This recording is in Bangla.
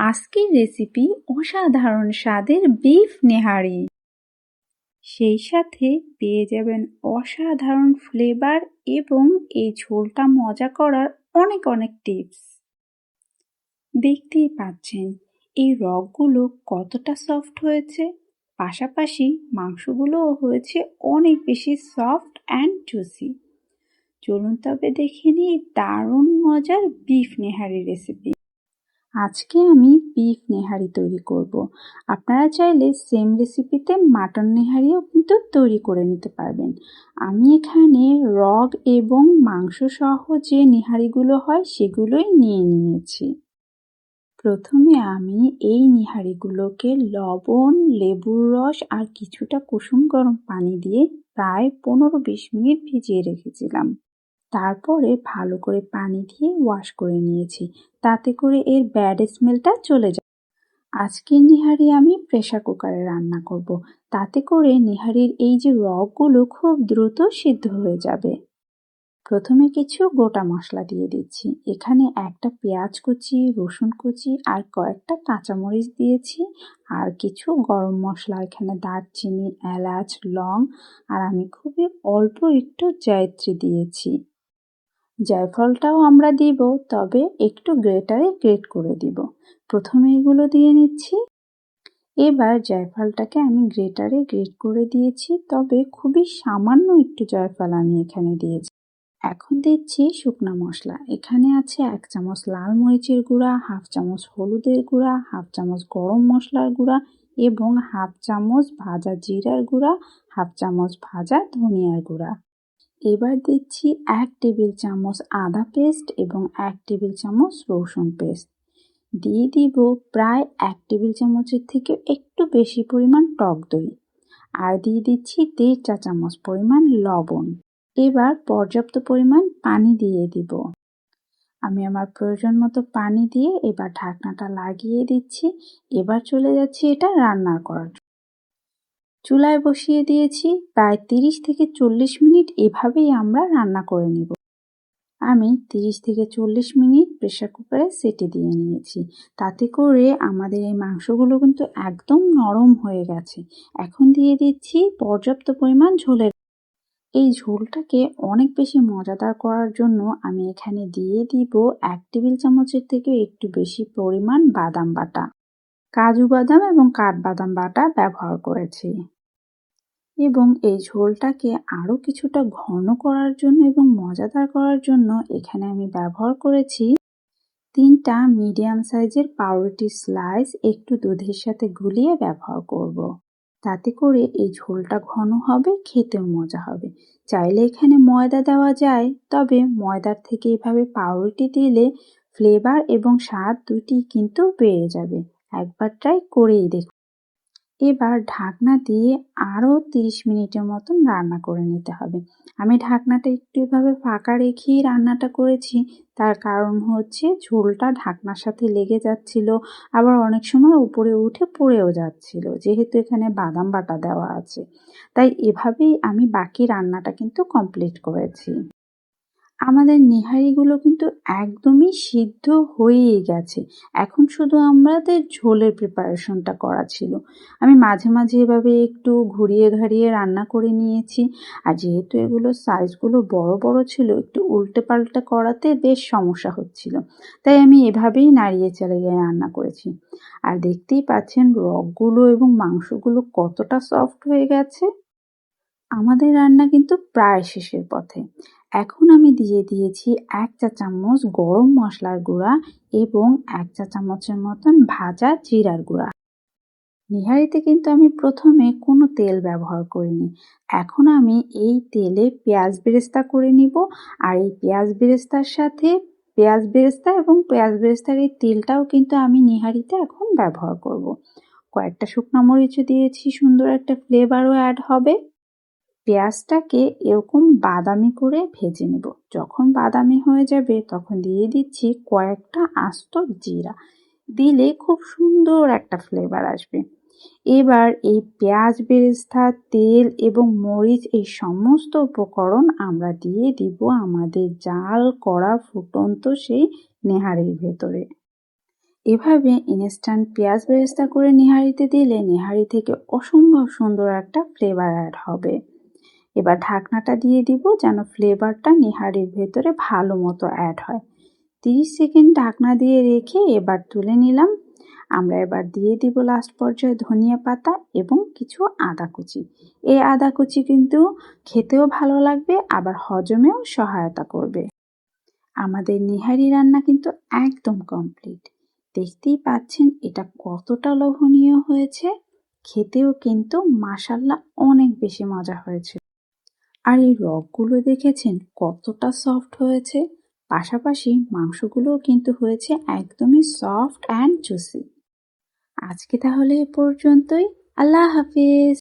আজকের রেসিপি অসাধারণ স্বাদের বিফ নেহারি। সেই সাথে পেয়ে যাবেন অসাধারণ ফ্লেভার এবং এই ঝোলটা মজা করার অনেক অনেক টিপস। দেখতেই পাচ্ছেন এই রগগুলো কতটা সফট হয়েছে, পাশাপাশি মাংসগুলোও হয়েছে অনেক বেশি সফট অ্যান্ড জুসি। চলুন তবে দেখে নিই দারুণ মজার বিফ নেহারি রেসিপি। আজকে আমি বিফ নেহারি তৈরি করব। আপনারা চাইলে সেম রেসিপিতে মাটন নেহারিও কিন্তু তৈরি করে নিতে পারবেন। আমি এখানে রগ এবং মাংস সহ যে নেহারিগুলো হয় সেগুলোই নিয়ে নিয়েছি। প্রথমে আমি এই নেহারিগুলোকে লবণ, লেবুর রস আর কিছুটা কুসুম গরম পানি দিয়ে প্রায় 15-20 মিনিট ভিজিয়ে রেখেছিলাম। তারপরে ভালো করে পানি দিয়ে ওয়াশ করে নিয়েছি, তাতে করে এর ব্যাড স্মেলটা চলে যায়। আজকের নেহারি আমি প্রেসার কুকারে রান্না করব, তাতে করে নেহারির এই যে রগগুলো খুব দ্রুত সিদ্ধ হয়ে যাবে। প্রথমে কিছু গোটা মশলা দিয়ে দিচ্ছি। এখানে একটা পেঁয়াজ কুচি, রসুন কুচি আর কয়েকটা কাঁচামরিচ দিয়েছি, আর কিছু গরম মশলা, এখানে দারচিনি, এলাচ, লং আর আমি খুবই অল্প একটু জায়ত্রী দিয়েছি। জায়ফলটাও আমরা দিব, তবে একটু গ্রেটারে গ্রেট করে দিব। প্রথমে এগুলো দিয়ে নিচ্ছি। এবার জায়ফলটাকে আমি গ্রেটারে গ্রেট করে দিয়েছি, তবে খুবই সামান্য একটু জায়ফল আমি এখানে দিয়েছি। এখন দিচ্ছি শুকনা মশলা। এখানে আছে 1 চামচ লাল মরিচের গুঁড়া, 1/2 চামচ হলুদের গুঁড়া, 1/2 চামচ গরম মশলার গুঁড়া এবং 1/2 চামচ ভাজা জিরার গুঁড়া, 1/2 চামচ ভাজা ধনিয়ার গুঁড়া। এবার দিচ্ছি 1 টেবিল চামচ আদা পেস্ট এবং 1 টেবিল চামচ রসুন পেস্ট। দিয়ে দিব প্রায় 1 টেবিল চামচের থেকে একটু বেশি পরিমাণ টক দই। আর দিয়ে দিচ্ছি 1.5 চা চামচ পরিমাণ লবণ। এবার পর্যাপ্ত পরিমাণ পানি দিয়ে দিব। আমি আমার প্রয়োজন মতো পানি দিয়ে এবার ঢাকনাটা লাগিয়ে দিচ্ছি। এবার চলে যাচ্ছি এটা রান্না করার জন্য। চুলায় বসিয়ে দিয়েছি, প্রায় 30 থেকে 40 মিনিট এভাবেই আমরা রান্না করে নিব। আমি 30 থেকে 40 মিনিট প্রেসার কুকারে সিটি দিয়ে নিয়েছি, তাতে করে আমাদের এই মাংসগুলো কিন্তু একদম নরম হয়ে গেছে। এখন দিয়ে দিচ্ছি পর্যাপ্ত পরিমাণ ঝোলের। এই ঝোলটাকে অনেক বেশি মজাদার করার জন্য আমি এখানে দিয়ে দিব 1 টেবিল চামচের থেকে একটু বেশি পরিমাণ বাদাম বাটা। কাজু বাদাম এবং কাঠবাদাম বাটা ব্যবহার করেছি। এবং এই ঝোলটাকে আরও কিছুটা ঘন করার জন্য এবং মজাদার করার জন্য এখানে আমি ব্যবহার করেছি 3টা মিডিয়াম সাইজের পাউরুটি স্লাইস, একটু দুধের সাথে গুলিয়ে ব্যবহার করব। তাতে করে এই ঝোলটা ঘন হবে, খেতেও মজা হবে। চাইলে এখানে ময়দা দেওয়া যায়, তবে ময়দার থেকে এভাবে পাউরুটি দিলে ফ্লেভার এবং স্বাদ দুটি কিন্তু বেড়ে যাবে। একবার ট্রাই করেই দেখুন। এবার ঢাকনা দিয়ে আরও 30 মিনিটের মতন রান্না করে নিতে হবে। আমি ঢাকনাটা একটু এভাবে ফাঁকা রেখেই রান্নাটা করেছি। তার কারণ হচ্ছে ঝোলটা ঢাকনার সাথে লেগে যাচ্ছিল, আবার অনেক সময় উপরে উঠে পড়েও যাচ্ছিল, যেহেতু এখানে বাদাম বাটা দেওয়া আছে। তাই এভাবেই আমি বাকি রান্নাটা কিন্তু কমপ্লিট করেছি। আমাদের নেহারিগুলো কিন্তু একদমই সিদ্ধ হয়েই গেছে। এখন শুধু আমাদের ঝোলের প্রিপারেশনটা করা ছিল। আমি মাঝে মাঝে এভাবে একটু ঘুরিয়ে ঘাড়িয়ে রান্না করে নিয়েছি। আর যেহেতু এগুলো সাইজগুলো বড় বড় ছিল, একটু উল্টে পাল্টে করাতে বেশ সমস্যা হচ্ছিল, তাই আমি এভাবেই নাড়িয়ে চালিয়ে রান্না করেছি। আর দেখতেই পাচ্ছেন রগগুলো এবং মাংসগুলো কতটা সফট হয়ে গেছে। আমাদের রান্না কিন্তু প্রায় শেষের পথে। এখন আমি দিয়ে দিয়েছি 1 চা চামচ গরম মশলার গুঁড়া এবং 1 চা চামচের মতন ভাজা জিরার গুঁড়া। নেহারিতে কিন্তু আমি প্রথমে কোনো তেল ব্যবহার করিনি। এখন আমি এই তেলে পেঁয়াজ বেরেস্তা করে নিব। আর এই পেঁয়াজ বেরেস্তার সাথে পেঁয়াজ বেরেস্তার এই তেলটাও কিন্তু আমি নেহারিতে এখন ব্যবহার করব। কয়েকটা শুকনো মরিচও দিয়েছি, সুন্দর একটা ফ্লেভারও অ্যাড হবে। পেঁয়াজটাকে এরকম বাদামি করে ভেজে নেব। যখন বাদামি হয়ে যাবে তখন দিয়ে দিচ্ছি কয়েকটা আস্ত জিরা। দিলে খুব সুন্দর একটা ফ্লেভার আসবে। এবার এই পেঁয়াজ বেরেস্তা, তেল এবং মরিচ এই সমস্ত উপকরণ আমরা দিয়ে দিব আমাদের জাল করা ফুটন্ত সেই নেহারির ভেতরে। এভাবে ইনস্ট্যান্ট পেঁয়াজ বেরেস্তা করে নিহারিতে দিলে নিহারি থেকে অসম্ভব সুন্দর একটা ফ্লেভার অ্যাড হবে। এবার ঢাকনাটা দিয়ে দিব যেন ফ্লেভারটা নিহারির ভেতরে ভালো মতো অ্যাড হয়। 30 সেকেন্ড ঢাকনা দিয়ে রেখে এবার তুলে নিলাম। আমরা এবার দিয়ে দিব লাস্ট পর্যায়ে ধনিয়া পাতা এবং কিছু আদা কুচি। এই আদা কুচি কিন্তু খেতেও ভালো লাগবে, আবার হজমেও সহায়তা করবে। আমাদের নিহারি রান্না কিন্তু একদম কমপ্লিট। দেখতেই পাচ্ছেন এটা কতটা লোভনীয় হয়েছে, খেতেও কিন্তু মাশাআল্লাহ অনেক বেশি মজা হয়েছে। আর এই রগগুলো দেখেছেন কতটা সফট হয়েছে, পাশাপাশি মাংসগুলোও কিন্তু হয়েছে একদমই সফট অ্যান্ড জুসি। আজকে তাহলে এ পর্যন্তই। আল্লাহ হাফিজ।